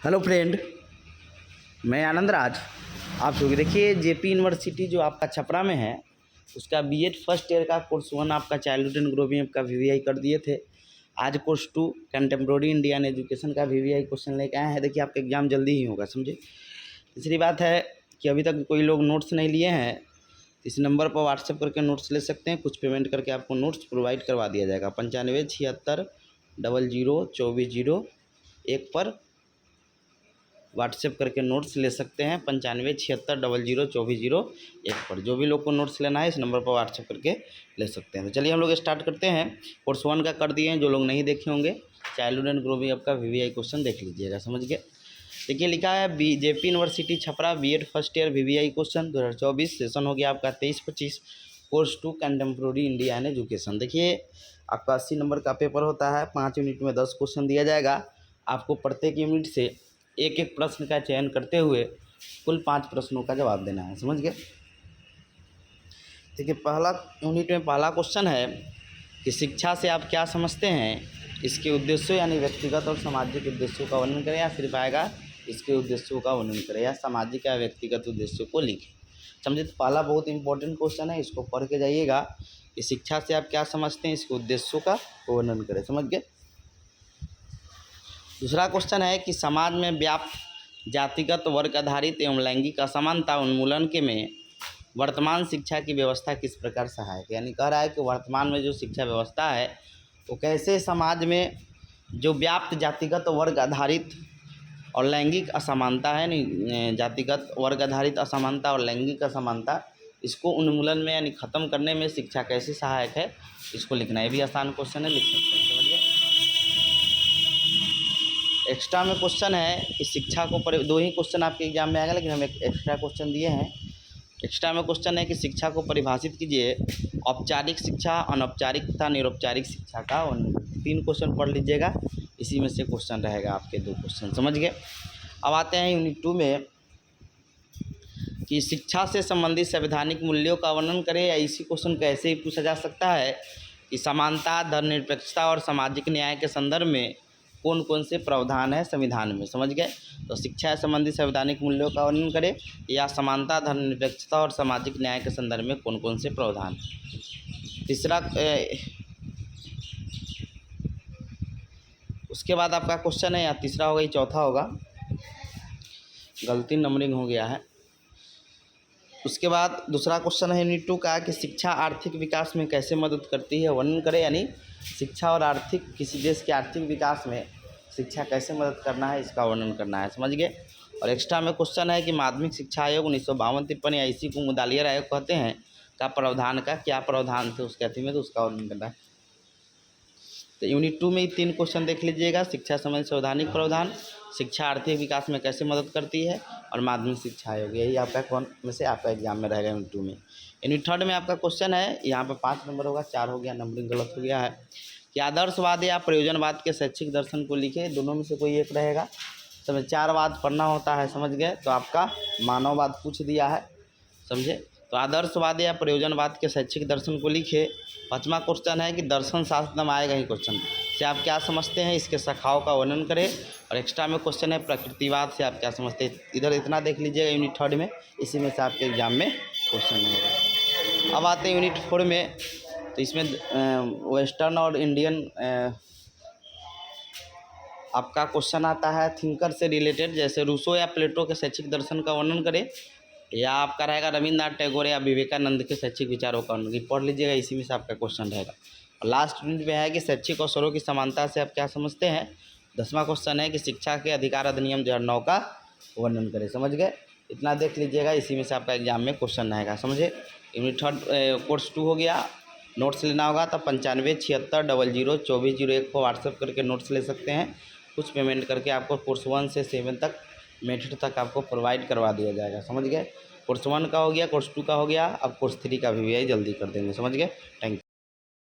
Hello friend, मैं आनंद राज। आप लोग देखिए, जेपी यूनिवर्सिटी जो आपका छपरा में है उसका बीएड फर्स्ट ईयर का कोर्स 1 आपका चाइल्डहुड एंड ग्रोविंग का वीवीआई कर दिए थे। आज कोर्स 2 कंटेम्प्रोरी इंडियन एजुकेशन का वीवीआई क्वेश्चन लेके आए हैं। देखिए, आपका एग्जाम जल्दी ही होगा, समझे। तीसरी बात है कि अभी तक कोई लोग नोट्स नहीं लिए हैं, इस नंबर पर व्हाट्सएप करके नोट्स ले सकते हैं। कुछ पेमेंट करके आपको नोट्स प्रोवाइड करवा दिया जाएगा। 9576002401 पर व्हाट्सएप करके नोट्स ले सकते हैं। 9576002401 पर जो भी लोग को नोट्स लेना है इस नंबर पर व्हाट्सएप करके ले सकते हैं। तो चलिए हम लोग स्टार्ट करते हैं। कोर्स 1 का कर दिए हैं, जो लोग नहीं देखे होंगे चाइल्डहुड एंड ग्रोविंग अप का वीवीआई क्वेश्चन देख लीजिएगा, समझ गए। देखिए, लिखा है JP university Chhapra BEd first year VVI question 2024 session हो गया आपका 23-25 कोर्स 2 कंटेम्प्रोरी इंडियन एजुकेशन। देखिए, आपका 80 नंबर का पेपर होता है। 5 यूनिट में 10 क्वेश्चन दिया जाएगा। आपको प्रत्येक यूनिट से एक एक प्रश्न का चयन करते हुए कुल 5 प्रश्नों का जवाब देना है, समझ गए। देखिए, पहला यूनिट में पहला क्वेश्चन है कि शिक्षा से आप क्या समझते हैं, इसके उद्देश्यों यानी व्यक्तिगत और सामाजिक उद्देश्यों का वर्णन करें, या सिर्फ आएगा इसके उद्देश्यों का वर्णन करें, या सामाजिक या व्यक्तिगत उद्देश्यों को लिखें, समझे। तो पहला बहुत इंपॉर्टेंट क्वेश्चन है, इसको पढ़ के जाइएगा कि शिक्षा से आप क्या समझते हैं, इसके उद्देश्यों का वर्णन करें, समझ गए। दूसरा क्वेश्चन है कि समाज में व्याप्त जातिगत वर्ग आधारित एवं लैंगिक असमानता उन्मूलन के में वर्तमान शिक्षा की व्यवस्था किस प्रकार सहायक है। यानी कह रहा है कि वर्तमान में जो शिक्षा व्यवस्था है वो कैसे समाज में जो व्याप्त जातिगत वर्ग आधारित और लैंगिक असमानता है, यानी जातिगत वर्ग आधारित असमानता और लैंगिक असमानता, इसको उन्मूलन में यानी ख़त्म करने में शिक्षा कैसे सहायक है, इसको लिखना है। ये भी आसान क्वेश्चन है, लिख सकते हैं, समझिए। एक्स्ट्रा में क्वेश्चन है कि शिक्षा को 2 ही क्वेश्चन आपके एग्जाम में आएगा, लेकिन हम एक एक्स्ट्रा क्वेश्चन दिए हैं। एक्स्ट्रा में क्वेश्चन है कि शिक्षा को परिभाषित कीजिए, औपचारिक शिक्षा, अनौपचारिक तथा निरौपचारिक शिक्षा का। 3 क्वेश्चन पढ़ लीजिएगा, इसी में से क्वेश्चन रहेगा आपके 2 क्वेश्चन, समझ गए। अब आते हैं यूनिट 2 में कि शिक्षा से संबंधित संवैधानिक मूल्यों का वर्णन करें, या इसी क्वेश्चन को ऐसे ही पूछा जा सकता है कि समानता, धर्मनिरपेक्षता और सामाजिक न्याय के संदर्भ में कौन कौन से प्रावधान है संविधान में, समझ गए। तो शिक्षा संबंधी संवैधानिक मूल्यों का वर्णन करें, या समानता, धर्मनिरपेक्षता और सामाजिक न्याय के संदर्भ में कौन कौन से प्रावधान। तीसरा उसके बाद आपका क्वेश्चन है, या तीसरा होगा, ये चौथा होगा, गलती नंबरिंग हो गया है। उसके बाद दूसरा क्वेश्चन है यूनिट 2 का कि शिक्षा आर्थिक विकास में कैसे मदद करती है, वर्णन करें। यानी शिक्षा और आर्थिक, किसी देश के आर्थिक विकास में शिक्षा कैसे मदद करना है, इसका वर्णन करना है, समझ गए। और एक्स्ट्रा में क्वेश्चन है कि माध्यमिक शिक्षा आयोग 1952-53 या इसी को मुदालियर आयोग कहते हैं का प्रावधान का क्या प्रावधान थे उसके अति में, तो उसका वर्णन करना है। तो यूनिट 2 में 3 क्वेश्चन देख लीजिएगा। शिक्षा संबंधी संवैधानिक प्रावधान, शिक्षा आर्थिक विकास में कैसे मदद करती है, और माध्यमिक शिक्षा आयोग। यही आपका कौन में से आपका एग्जाम में रहेगा यूनिट 2 में। यूनिट 3 में आपका क्वेश्चन है, यहाँ पर 5 नंबर होगा, 4 हो गया, नंबरिंग गलत हो गया है, कि आदर्शवाद या प्रयोजनवाद के शैक्षिक दर्शन को लिखे। दोनों में से कोई एक रहेगा। समझ, 4 वाद पढ़ना होता है, समझ गए। तो आपका मानववाद पूछ दिया है, समझे। तो आदर्शवाद या प्रयोजनवाद के शैक्षिक दर्शन को लिखे। 5वां क्वेश्चन है कि दर्शन शास्त्र में आएगा ही क्वेश्चन से आप क्या समझते हैं, इसके शाखाओं का वर्णन करें। और एक्स्ट्रा में क्वेश्चन है प्रकृतिवाद से आप क्या समझते हैं। इधर इतना देख लीजिएगा यूनिट 3 में, इसी में से आपके एग्जाम में क्वेश्चन रहेगा। अब आते हैं यूनिट 4 में। तो इसमें वेस्टर्न और इंडियन आपका क्वेश्चन आता है थिंकर से रिलेटेड, जैसे रूसो या प्लेटो के शैक्षिक दर्शन का वर्णन करें, या आपका रहेगा रविन्द्रनाथ टैगोर या विवेकानंद के शैक्षिक विचारों का वर्णन। पढ़ लीजिएगा, इसी में से आपका क्वेश्चन रहेगा। और लास्ट यूनिट में है कि शैक्षिक अवसरों की समानता से आप क्या समझते हैं। 10वां क्वेश्चन है कि शिक्षा के अधिकार अधिनियम 2009 का वर्णन करें, समझ गए। इतना देख लीजिएगा, इसी में से आपका एग्जाम में क्वेश्चन रहेगा, समझे। यूनिट 3 कोर्स 2 हो गया। नोट्स लेना होगा तो 9576002401 को व्हाट्सएप करके नोट्स ले सकते हैं। कुछ पेमेंट करके आपको कोर्स 1 से 7 तक मेथड तक आपको प्रोवाइड करवा दिया जाएगा, समझ गए। कोर्स 1 का हो गया, कोर्स 2 का हो गया, अब कोर्स 3 का वीवीआई जल्दी कर देंगे, समझ गए। Thank you.